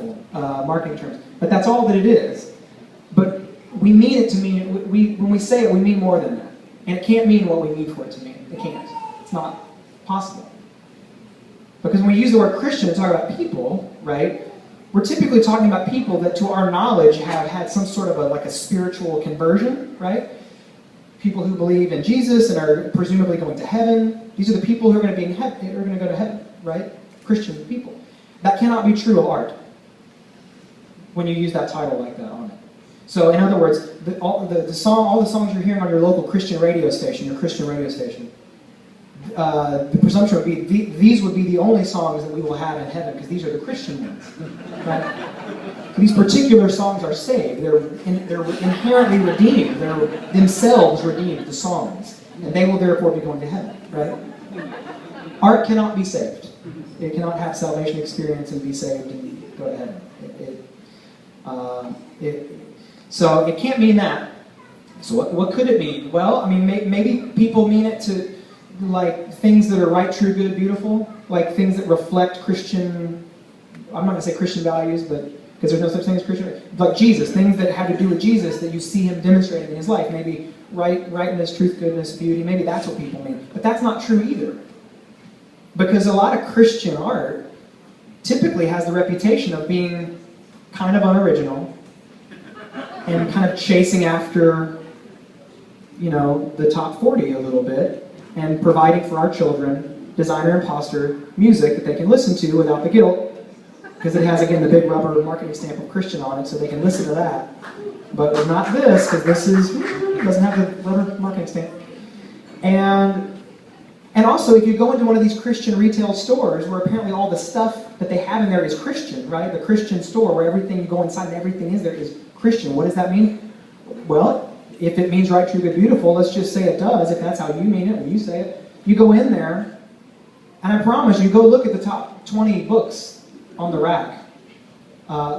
colorful marketing terms, but that's all that it is. But we mean it to mean, when we say it, we mean more than that. And it can't mean what we mean for it to mean. It can't. It's not possible. Because when we use the word Christian to talk about people, right, we're typically talking about people that, to our knowledge, have had some sort of a spiritual conversion, right? People who believe in Jesus and are presumably going to heaven. These are the people who are going to be in heaven, are going to go to heaven, right? Christian people. That cannot be true of art when you use that title like that on it. So, in other words, all the songs you're hearing on your local Christian radio station, the presumption would be these would be the only songs that we will have in heaven because these are the Christian ones. Right? These particular songs are saved. They're inherently redeemed. They're themselves redeemed, the songs. And they will therefore be going to heaven. Right? Art cannot be saved. It cannot have salvation experience and be saved and go to heaven. So it can't mean that. So what could it mean? Well, I mean, maybe people mean it to like things that are right, true, good, beautiful, like things that reflect Christian, I'm not going to say Christian values, but because there's no such thing as Christian, like Jesus, things that have to do with Jesus that you see him demonstrating in his life, maybe rightness, truth, goodness, beauty, maybe that's what people mean. But that's not true either. Because a lot of Christian art typically has the reputation of being kind of unoriginal and kind of chasing after, the top 40 a little bit, and providing for our children designer imposter music that they can listen to without the guilt, because it has, again, the big rubber marketing stamp of Christian on it, so they can listen to that. But not this, because this doesn't have the rubber marketing stamp. And also, if you go into one of these Christian retail stores, where apparently all the stuff that they have in there is Christian, right? The Christian store, where everything you go inside and everything is there is Christian. What does that mean? Well, if it means right, true, good, beautiful, let's just say it does, if that's how you mean it, when you say it. You go in there, and I promise you, go look at the top 20 books on the rack.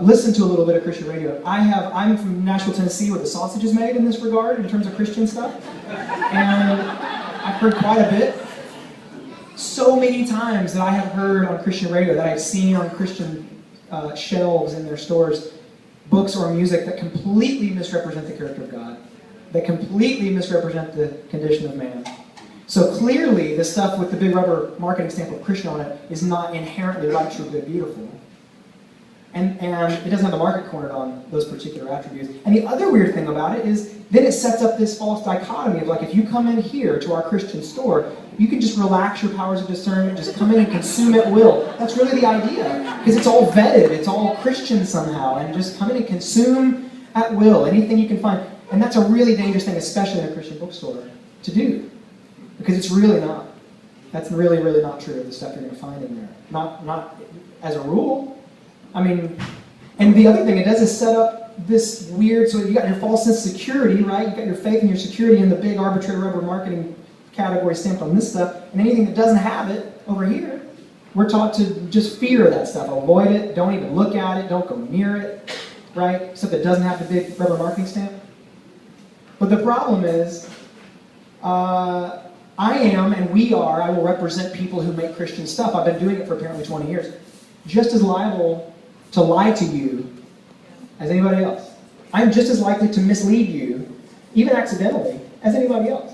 Listen to a little bit of Christian radio. I'm from Nashville, Tennessee, where the sausage is made in this regard, in terms of Christian stuff. And I've heard quite a bit. So many times that I have heard on Christian radio, that I've seen on Christian shelves in their stores, books or music that completely misrepresent the character of God, that completely misrepresent the condition of man. So clearly, the stuff with the big rubber marketing stamp of Christian on it is not inherently right, true, good, beautiful. And it doesn't have the market cornered on those particular attributes. And the other weird thing about it is, then it sets up this false dichotomy of, like, if you come in here to our Christian store, you can just relax your powers of discernment, just come in and consume at will. That's really the idea, because it's all vetted, it's all Christian somehow, and just come in and consume at will, anything you can find. And that's a really dangerous thing, especially in a Christian bookstore, to do, because it's really not. That's really, really not true of the stuff you're going to find in there. Not as a rule. I mean, and the other thing it does is set up this weird, so you got your false sense of security, right? You got your faith and your security in the big arbitrary rubber marketing category stamped on this stuff, and anything that doesn't have it over here, we're taught to just fear that stuff, avoid it, don't even look at it, don't go near it, right? Stuff that doesn't have the big rubber marketing stamp. But the problem is, I will represent people who make Christian stuff. I've been doing it for apparently 20 years. Just as liable to lie to you as anybody else. I'm just as likely to mislead you, even accidentally, as anybody else.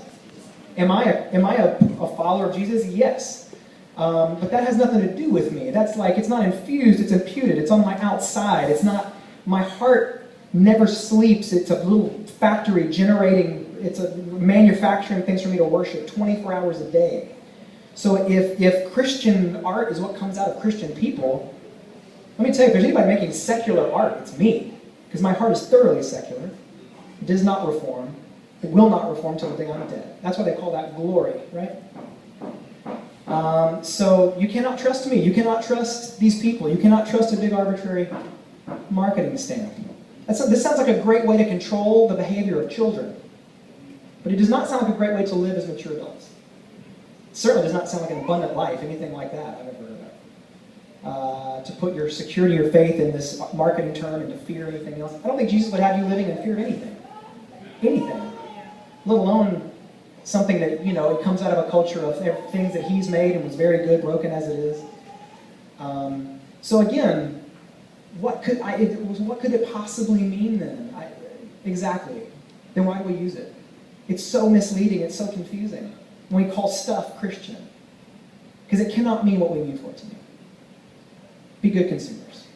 Am I a follower of Jesus? Yes. But that has nothing to do with me. That's like, it's not infused, it's imputed, it's on my outside. It's not, my heart never sleeps. It's a little factory generating, it's a manufacturing things for me to worship 24 hours a day. So if Christian art is what comes out of Christian people, let me tell you, if there's anybody making secular art, it's me. Because my heart is thoroughly secular. It does not reform. It will not reform till the day I'm dead. That's why they call that glory, right? So you cannot trust me. You cannot trust these people. You cannot trust a big arbitrary marketing stamp. This sounds like a great way to control the behavior of children. But it does not sound like a great way to live as mature adults. It certainly does not sound like an abundant life, anything like that I've ever heard of. To put your security or faith in this marketing term and to fear anything else. I don't think Jesus would have you living in fear of anything. Anything. Let alone something that, it comes out of a culture of things that he's made and was very good, broken as it is. So again, what could it possibly mean then? Exactly. Then why do we use it? It's so misleading, it's so confusing when we call stuff Christian. Because it cannot mean what we mean for it to mean. Be good consumers.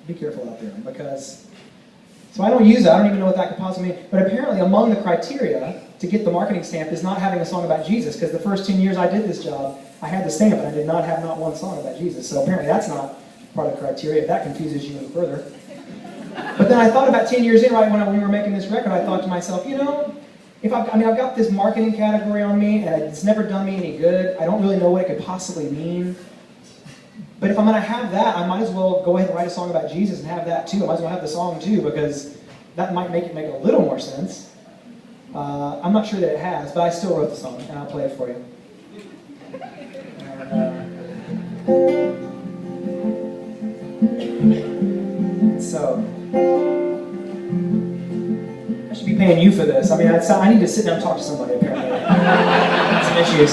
Be careful out there, because... So I don't use it, I don't even know what that could possibly mean. But apparently among the criteria to get the marketing stamp is not having a song about Jesus, because the first 10 years I did this job, I had the stamp, and I did not have not one song about Jesus. So apparently that's not part of the criteria, if that confuses you any further. But then I thought about 10 years in, right, when we were making this record, I thought to myself, you know, I've got this marketing category on me, and it's never done me any good. I don't really know what it could possibly mean. But if I'm going to have that, I might as well go ahead and write a song about Jesus and have that too. I might as well have the song too, because that might make it make a little more sense. I'm not sure that it has, but I still wrote the song, and I'll play it for you. So, I should be paying you for this. I mean, I need to sit down and talk to somebody, apparently. Some issues.